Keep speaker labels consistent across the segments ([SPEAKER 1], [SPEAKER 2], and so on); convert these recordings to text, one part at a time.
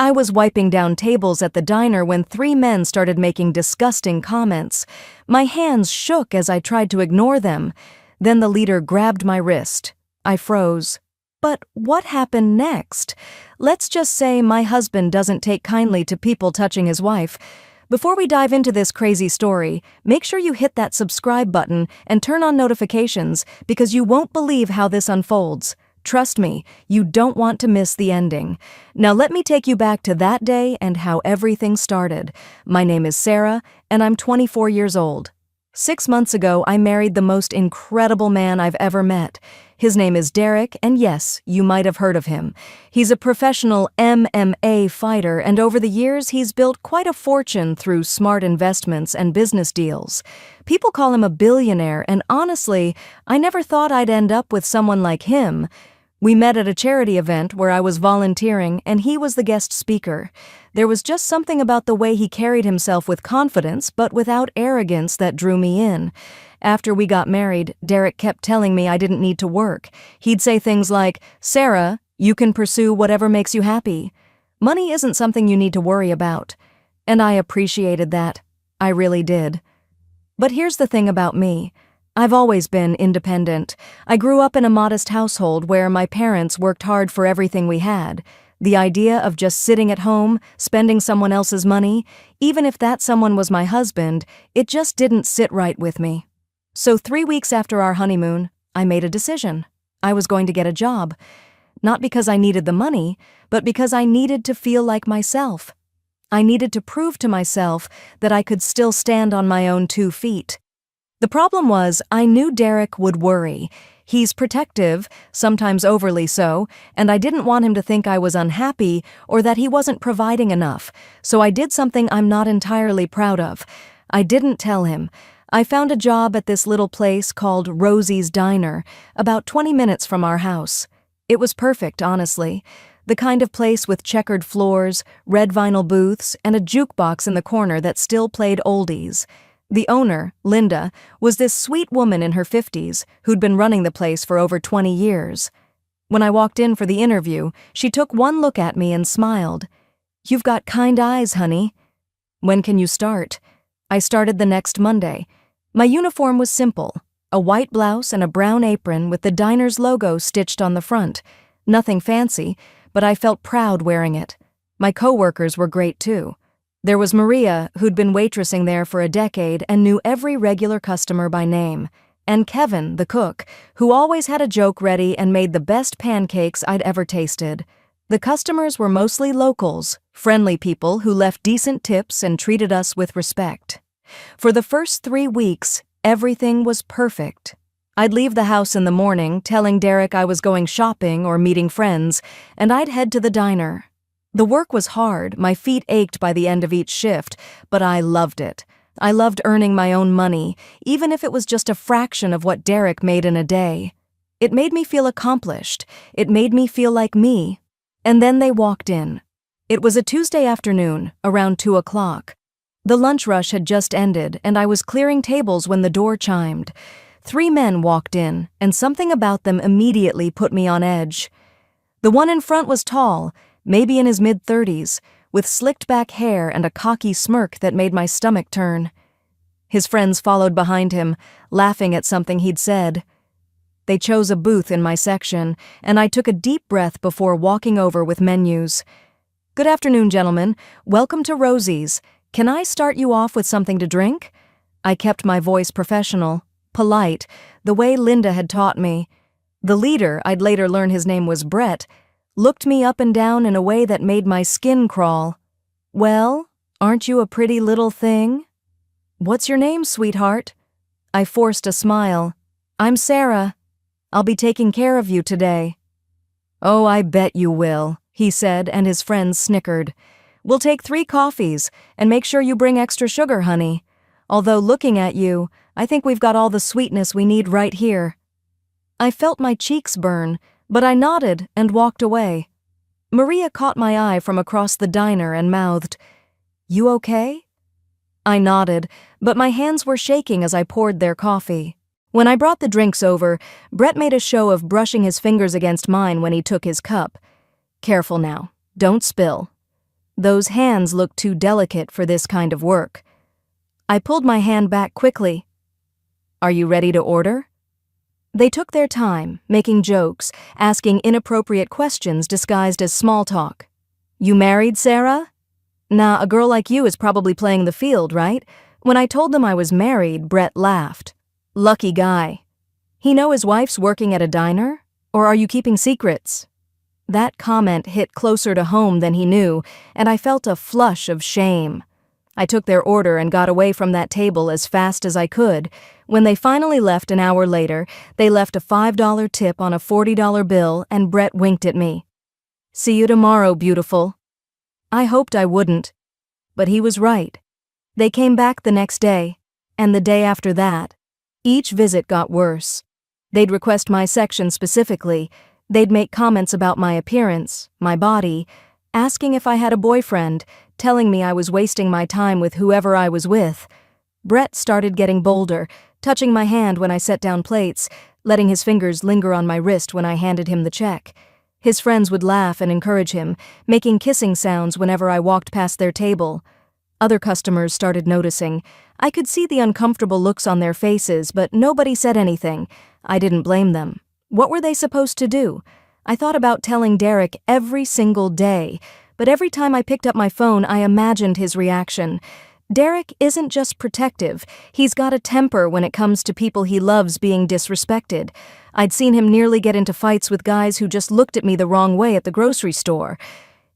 [SPEAKER 1] I was wiping down tables at the diner when 3 men started making disgusting comments. My hands shook as I tried to ignore them. Then the leader grabbed my wrist. I froze. But what happened next? Let's just say my husband doesn't take kindly to people touching his wife. Before we dive into this crazy story, make sure you hit that subscribe button and turn on notifications because you won't believe how this unfolds. Trust me, you don't want to miss the ending. Now let me take you back to that day and how everything started. My name is Sarah, and I'm 24 years old. 6 months ago, I married the most incredible man I've ever met. His name is Derek, and yes, you might have heard of him. He's a professional MMA fighter, and over the years, he's built quite a fortune through smart investments and business deals. People call him a billionaire, and honestly, I never thought I'd end up with someone like him. We met at a charity event where I was volunteering, and he was the guest speaker. There was just something about the way he carried himself with confidence, but without arrogance, that drew me in. After we got married, Derek kept telling me I didn't need to work. He'd say things like, "Sarah, you can pursue whatever makes you happy. Money isn't something you need to worry about." And I appreciated that. I really did. But here's the thing about me. I've always been independent. I grew up in a modest household where my parents worked hard for everything we had. The idea of just sitting at home, spending someone else's money, even if that someone was my husband, it just didn't sit right with me. So 3 weeks after our honeymoon, I made a decision. I was going to get a job. Not because I needed the money, but because I needed to feel like myself. I needed to prove to myself that I could still stand on my own 2 feet. The problem was, I knew Derek would worry. He's protective, sometimes overly so, and I didn't want him to think I was unhappy or that he wasn't providing enough, so I did something I'm not entirely proud of. I didn't tell him. I found a job at this little place called Rosie's Diner, about 20 minutes from our house. It was perfect, honestly. The kind of place with checkered floors, red vinyl booths, and a jukebox in the corner that still played oldies. The owner, Linda, was this sweet woman in her 50s who'd been running the place for over 20 years. When I walked in for the interview, she took one look at me and smiled. "You've got kind eyes, honey. When can you start?" I started the next Monday. My uniform was simple, a white blouse and a brown apron with the diner's logo stitched on the front. Nothing fancy, but I felt proud wearing it. My coworkers were great too. There was Maria, who'd been waitressing there for a decade and knew every regular customer by name. And Kevin, the cook, who always had a joke ready and made the best pancakes I'd ever tasted. The customers were mostly locals, friendly people who left decent tips and treated us with respect. For the first 3 weeks, everything was perfect. I'd leave the house in the morning, telling Derek I was going shopping or meeting friends, and I'd head to the diner. The work was hard, my feet ached by the end of each shift, but I loved it. I loved earning my own money, even if it was just a fraction of what Derek made in a day. It made me feel accomplished. It made me feel like me. And then they walked in. It was a Tuesday afternoon, around 2 o'clock. The lunch rush had just ended, and I was clearing tables when the door chimed. 3 men walked in, and something about them immediately put me on edge. The one in front was tall, maybe in his mid-30s, with slicked-back hair and a cocky smirk that made my stomach turn. His friends followed behind him, laughing at something he'd said. They chose a booth in my section, and I took a deep breath before walking over with menus. "Good afternoon, gentlemen. Welcome to Rosie's. Can I start you off with something to drink?" I kept my voice professional, polite, the way Linda had taught me. The leader, I'd later learn his name was Brett, looked me up and down in a way that made my skin crawl. "Well, aren't you a pretty little thing?" "What's your name, sweetheart?" I forced a smile. "I'm Sarah. I'll be taking care of you today." "Oh, I bet you will," he said, and his friends snickered. "We'll take 3 coffees, and make sure you bring extra sugar, honey. Although looking at you, I think we've got all the sweetness we need right here." I felt my cheeks burn, but I nodded and walked away. Maria caught my eye from across the diner and mouthed, "You okay?" I nodded, but my hands were shaking as I poured their coffee. When I brought the drinks over, Brett made a show of brushing his fingers against mine when he took his cup. "Careful now. Don't spill." Those hands looked too delicate for this kind of work. I pulled my hand back quickly. Are you ready to order? They took their time, making jokes, asking inappropriate questions disguised as small talk. You married, Sarah? Nah, a girl like you is probably playing the field, right? When I told them I was married, Brett laughed. Lucky guy. He know his wife's working at a diner? Or are you keeping secrets? That comment hit closer to home than he knew, and I felt a flush of shame. I took their order and got away from that table as fast as I could. When they finally left an hour later, they left a $5 tip on a $40 bill, and Brett winked at me. See you tomorrow, beautiful. I hoped I wouldn't. But he was right. They came back the next day, and the day after that. Each visit got worse. They'd request my section specifically. They'd make comments about my appearance, my body, asking if I had a boyfriend, telling me I was wasting my time with whoever I was with. Brett started getting bolder, touching my hand when I set down plates, letting his fingers linger on my wrist when I handed him the check. His friends would laugh and encourage him, making kissing sounds whenever I walked past their table. Other customers started noticing. I could see the uncomfortable looks on their faces, but nobody said anything. I didn't blame them. What were they supposed to do? I thought about telling Derek every single day, but every time I picked up my phone, I imagined his reaction. Derek isn't just protective, he's got a temper when it comes to people he loves being disrespected. I'd seen him nearly get into fights with guys who just looked at me the wrong way at the grocery store.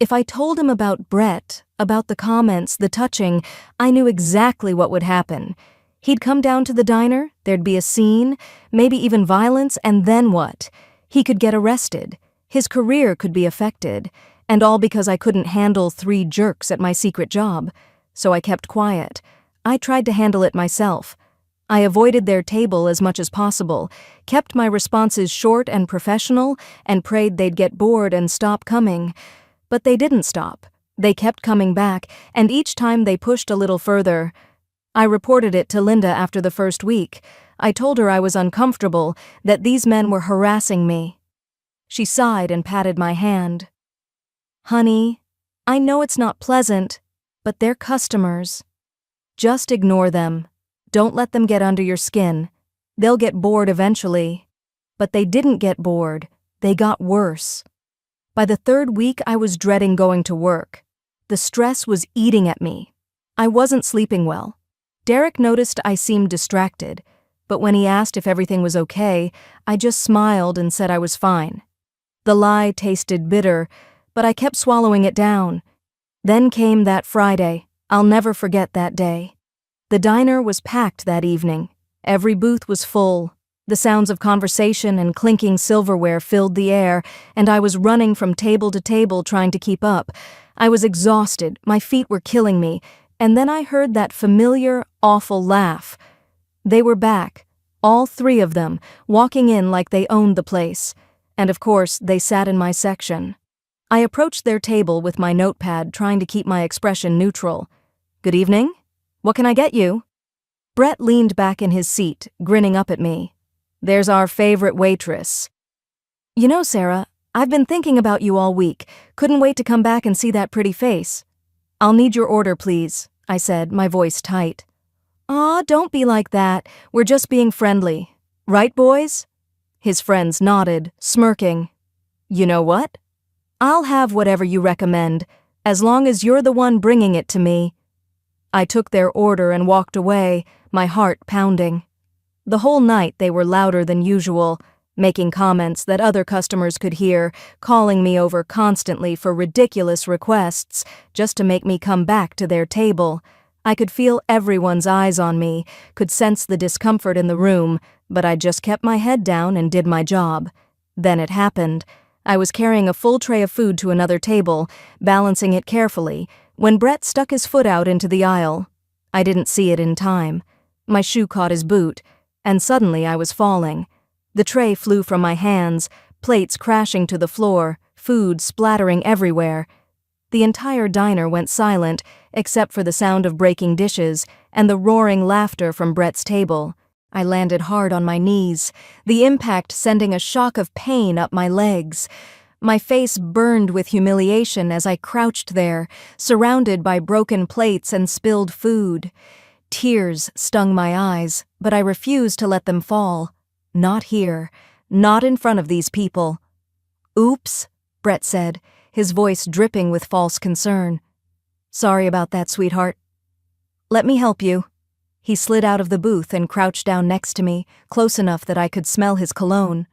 [SPEAKER 1] If I told him about Brett, about the comments, the touching, I knew exactly what would happen. He'd come down to the diner, there'd be a scene, maybe even violence, and then what? He could get arrested. His career could be affected. And all because I couldn't handle 3 jerks at my secret job. So I kept quiet. I tried to handle it myself. I avoided their table as much as possible, kept my responses short and professional, and prayed they'd get bored and stop coming. But they didn't stop. They kept coming back, and each time they pushed a little further. I reported it to Linda after the first week. I told her I was uncomfortable, that these men were harassing me. She sighed and patted my hand. Honey, I know it's not pleasant, but they're customers. Just ignore them. Don't let them get under your skin. They'll get bored eventually. But they didn't get bored. They got worse. By the 3rd week, I was dreading going to work. The stress was eating at me. I wasn't sleeping well. Derek noticed I seemed distracted, but when he asked if everything was okay, I just smiled and said I was fine. The lie tasted bitter, but I kept swallowing it down. Then came that Friday. I'll never forget that day. The diner was packed that evening. Every booth was full. The sounds of conversation and clinking silverware filled the air, and I was running from table to table trying to keep up. I was exhausted, my feet were killing me, and then I heard that familiar, awful laugh. They were back, all 3 of them, walking in like they owned the place. And of course, they sat in my section. I approached their table with my notepad, trying to keep my expression neutral. Good evening? What can I get you? Brett leaned back in his seat, grinning up at me. There's our favorite waitress. You know, Sarah, I've been thinking about you all week. Couldn't wait to come back and see that pretty face. I'll need your order, please, I said, my voice tight. Aw, don't be like that. We're just being friendly. Right, boys? His friends nodded, smirking. You know what? I'll have whatever you recommend, as long as you're the one bringing it to me. I took their order and walked away, my heart pounding. The whole night they were louder than usual, making comments that other customers could hear, calling me over constantly for ridiculous requests just to make me come back to their table. I could feel everyone's eyes on me, could sense the discomfort in the room, but I just kept my head down and did my job. Then it happened. I was carrying a full tray of food to another table, balancing it carefully, when Brett stuck his foot out into the aisle. I didn't see it in time. My shoe caught his boot, and suddenly I was falling. The tray flew from my hands, plates crashing to the floor, food splattering everywhere. The entire diner went silent, except for the sound of breaking dishes and the roaring laughter from Brett's table. I landed hard on my knees, the impact sending a shock of pain up my legs. My face burned with humiliation as I crouched there, surrounded by broken plates and spilled food. Tears stung my eyes, but I refused to let them fall. Not here. Not in front of these people. "Oops," Brett said, his voice dripping with false concern. "Sorry about that, sweetheart. Let me help you." He slid out of the booth and crouched down next to me, close enough that I could smell his cologne.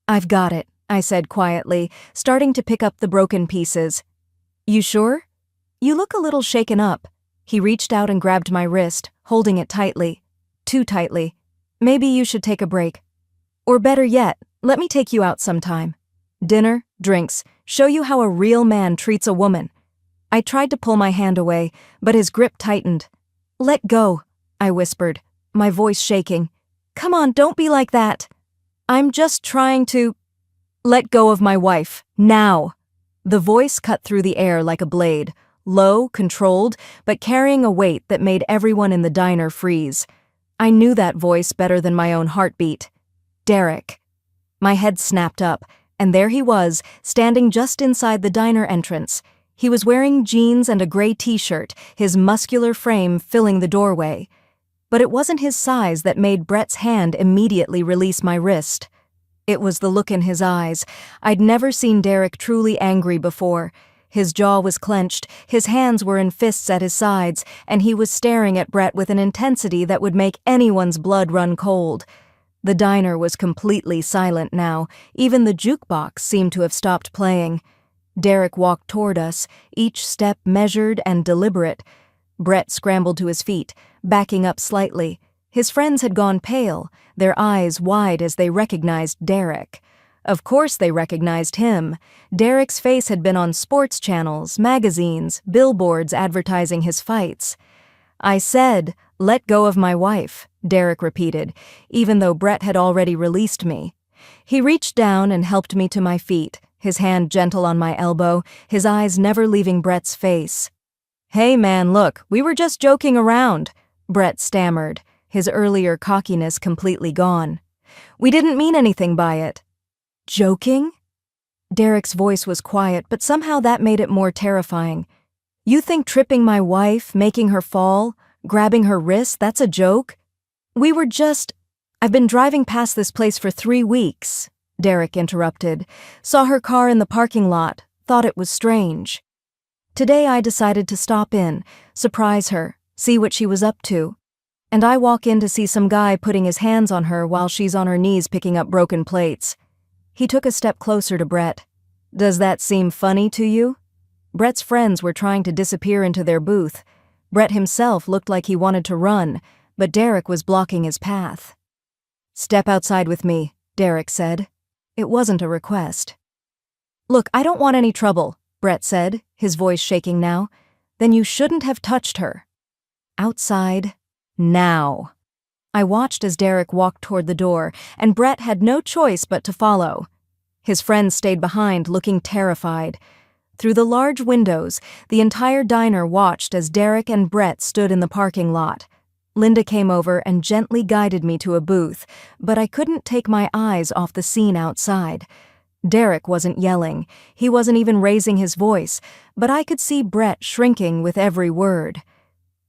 [SPEAKER 1] "I've got it," I said quietly, starting to pick up the broken pieces. "You sure? You look a little shaken up." He reached out and grabbed my wrist, holding it tightly. Too tightly. "Maybe you should take a break. Or better yet, let me take you out sometime. Dinner, drinks, show you how a real man treats a woman." I tried to pull my hand away, but his grip tightened. "Let go," I whispered, my voice shaking. "Come on, don't be like that. I'm just trying to let go of my wife, now." The voice cut through the air like a blade, low, controlled, but carrying a weight that made everyone in the diner freeze. I knew that voice better than my own heartbeat. Derek. My head snapped up, and there he was, standing just inside the diner entrance. He was wearing jeans and a gray t-shirt, his muscular frame filling the doorway. But it wasn't his size that made Brett's hand immediately release my wrist. It was the look in his eyes. I'd never seen Derek truly angry before. His jaw was clenched, his hands were in fists at his sides, and he was staring at Brett with an intensity that would make anyone's blood run cold. The diner was completely silent now. Even the jukebox seemed to have stopped playing. Derek walked toward us, each step measured and deliberate. Brett scrambled to his feet, backing up slightly. His friends had gone pale, their eyes wide as they recognized Derek. Of course they recognized him. Derek's face had been on sports channels, magazines, billboards advertising his fights. "I said, let go of my wife," Derek repeated, even though Brett had already released me. He reached down and helped me to my feet, his hand gentle on my elbow, his eyes never leaving Brett's face. "Hey man, look, we were just joking around," Brett stammered, his earlier cockiness completely gone. "We didn't mean anything by it." "Joking?" Derek's voice was quiet, but somehow that made it more terrifying. "You think tripping my wife, making her fall, grabbing her wrist, that's a joke? We were just— I've been driving past this place for 3 weeks, Derek interrupted. Saw her car in the parking lot, thought it was strange. Today I decided to stop in, surprise her, see what she was up to. And I walk in to see some guy putting his hands on her while she's on her knees picking up broken plates." He took a step closer to Brett. "Does that seem funny to you?" Brett's friends were trying to disappear into their booth. Brett himself looked like he wanted to run, but Derek was blocking his path. "Step outside with me," Derek said. It wasn't a request. "Look, I don't want any trouble," Brett said, his voice shaking now. "Then you shouldn't have touched her." "Outside, now." I watched as Derek walked toward the door, and Brett had no choice but to follow. His friends stayed behind, looking terrified. Through the large windows, the entire diner watched as Derek and Brett stood in the parking lot. Linda came over and gently guided me to a booth, but I couldn't take my eyes off the scene outside. Derek wasn't yelling, he wasn't even raising his voice, but I could see Brett shrinking with every word.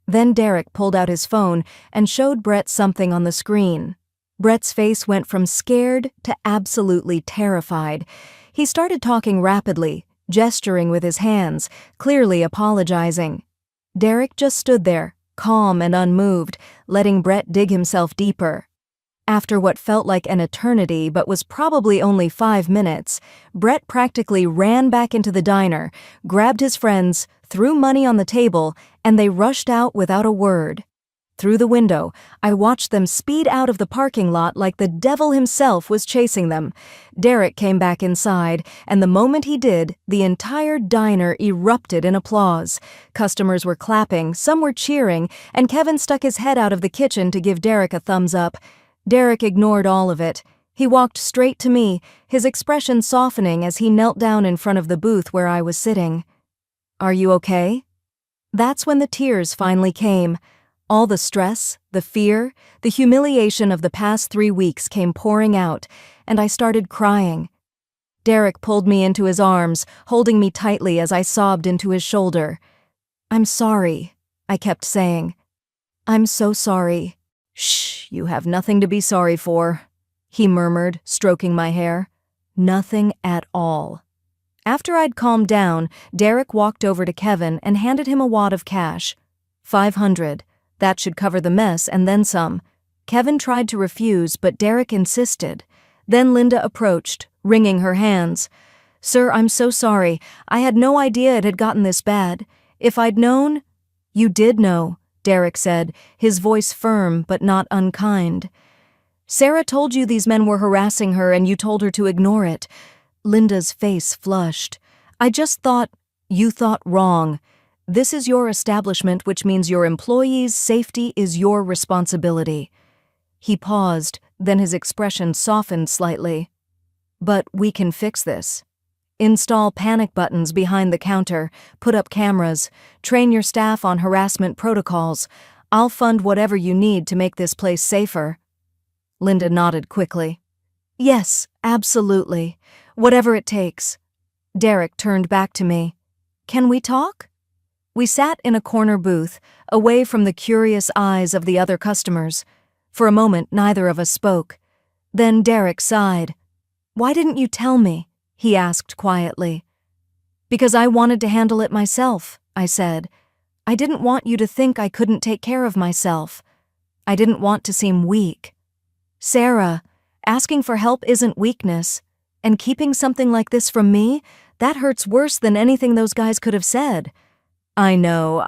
[SPEAKER 1] Then Derek pulled out his phone and showed Brett something on the screen. Brett's face went from scared to absolutely terrified. He started talking rapidly, gesturing with his hands, clearly apologizing. Derek just stood there, calm and unmoved, letting Brett dig himself deeper. After what felt like an eternity but was probably only 5 minutes, Brett practically ran back into the diner, grabbed his friends, threw money on the table, and they rushed out without a word. Through the window, I watched them speed out of the parking lot like the devil himself was chasing them. Derek came back inside, and the moment he did, the entire diner erupted in applause. Customers were clapping, some were cheering, and Kevin stuck his head out of the kitchen to give Derek a thumbs up. Derek ignored all of it. He walked straight to me, his expression softening as he knelt down in front of the booth where I was sitting. "Are you okay?" That's when the tears finally came. All the stress, the fear, the humiliation of the past 3 weeks came pouring out, and I started crying. Derek pulled me into his arms, holding me tightly as I sobbed into his shoulder. "I'm sorry," I kept saying. "I'm so sorry." "Shh, you have nothing to be sorry for," he murmured, stroking my hair. "Nothing at all." After I'd calmed down, Derek walked over to Kevin and handed him a wad of cash. 500. That should cover the mess and then some. Kevin tried to refuse, but Derek insisted. Then Linda approached, wringing her hands. "Sir, I'm so sorry. I had no idea it had gotten this bad. If I'd known—" "You did know," Derek said, his voice firm but not unkind. "Sarah told you these men were harassing her and you told her to ignore it." Linda's face flushed. "I just thought—" "You thought wrong. This is your establishment, which means your employees' safety is your responsibility." He paused, then his expression softened slightly. "But we can fix this. Install panic buttons behind the counter, put up cameras, train your staff on harassment protocols. I'll fund whatever you need to make this place safer." Linda nodded quickly. "Yes, absolutely. Whatever it takes." Derek turned back to me. "Can we talk?" We sat in a corner booth, away from the curious eyes of the other customers. For a moment, neither of us spoke. Then Derek sighed. "Why didn't you tell me?" he asked quietly. "Because I wanted to handle it myself," I said. "I didn't want you to think I couldn't take care of myself. I didn't want to seem weak." "Sarah, asking for help isn't weakness. And keeping something like this from me, that hurts worse than anything those guys could have said." "I know,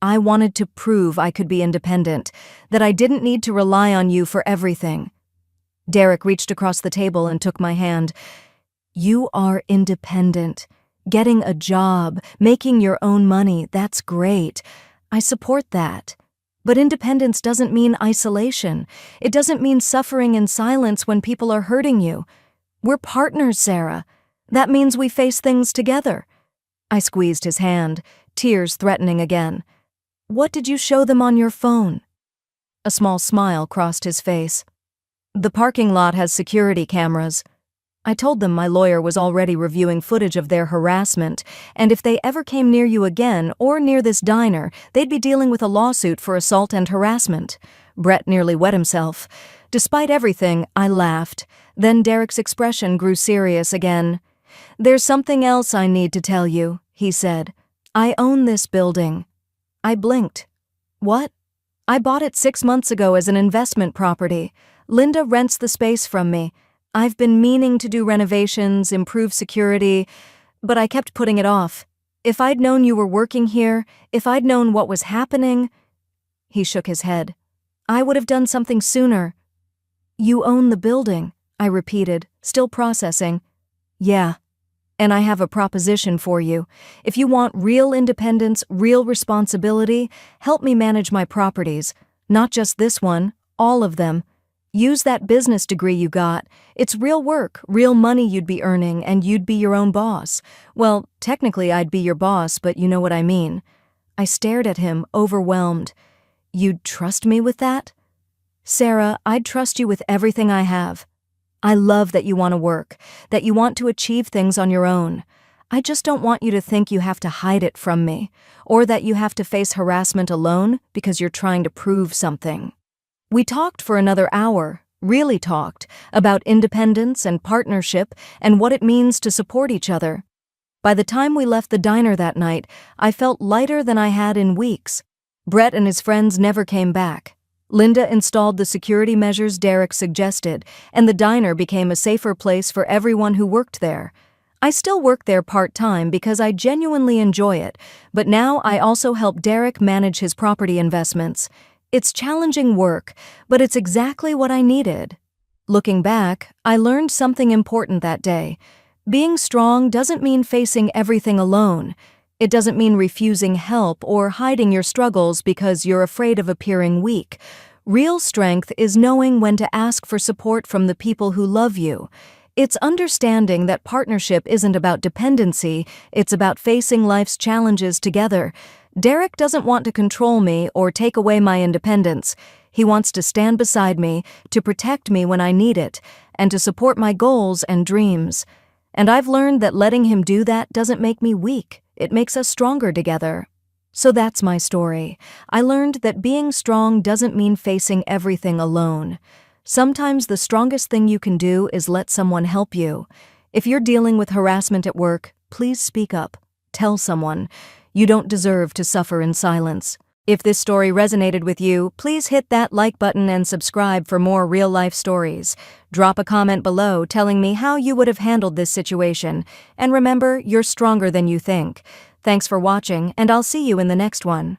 [SPEAKER 1] I wanted to prove I could be independent, that I didn't need to rely on you for everything." Derek reached across the table and took my hand. "You are independent. Getting a job, making your own money, that's great. I support that. But independence doesn't mean isolation. It doesn't mean suffering in silence when people are hurting you. We're partners, Sarah. That means we face things together." I squeezed his hand, tears threatening again. "What did you show them on your phone?" A small smile crossed his face. "The parking lot has security cameras." I told them my lawyer was already reviewing footage of their harassment, and if they ever came near you again or near this diner, they'd be dealing with a lawsuit for assault and harassment. Brett nearly wet himself. Despite everything, I laughed. Then Derek's expression grew serious again. "There's something else I need to tell you," he said. "I own this building." I blinked. "What?" "I bought it 6 months ago as an investment property. Linda rents the space from me. I've been meaning to do renovations, improve security, but I kept putting it off. If I'd known you were working here, if I'd known what was happening—" He shook his head. "I would have done something sooner." "You own the building," I repeated, still processing. "Yeah. And I have a proposition for you. If you want real independence, real responsibility, help me manage my properties. Not just this one, all of them. Use that business degree you got. It's real work, real money you'd be earning, and you'd be your own boss. Well, technically I'd be your boss, but you know what I mean." I stared at him, overwhelmed. "You'd trust me with that?" "Sarah, I'd trust you with everything I have. I love that you want to work, that you want to achieve things on your own. I just don't want you to think you have to hide it from me, or that you have to face harassment alone because you're trying to prove something." We talked for another hour, really talked, about independence and partnership and what it means to support each other. By the time we left the diner that night, I felt lighter than I had in weeks. Brett and his friends never came back. Linda installed the security measures Derek suggested, and the diner became a safer place for everyone who worked there. I still work there part-time because I genuinely enjoy it, but now I also help Derek manage his property investments. It's challenging work, but it's exactly what I needed. Looking back, I learned something important that day. Being strong doesn't mean facing everything alone. It doesn't mean refusing help or hiding your struggles because you're afraid of appearing weak. Real strength is knowing when to ask for support from the people who love you. It's understanding that partnership isn't about dependency, it's about facing life's challenges together. Derek doesn't want to control me or take away my independence. He wants to stand beside me, to protect me when I need it, and to support my goals and dreams. And I've learned that letting him do that doesn't make me weak. It makes us stronger together. So that's my story. I learned that being strong doesn't mean facing everything alone. Sometimes the strongest thing you can do is let someone help you. If you're dealing with harassment at work, please speak up. Tell someone. You don't deserve to suffer in silence. If this story resonated with you, please hit that like button and subscribe for more real-life stories. Drop a comment below telling me how you would have handled this situation. And remember, you're stronger than you think. Thanks for watching, and I'll see you in the next one.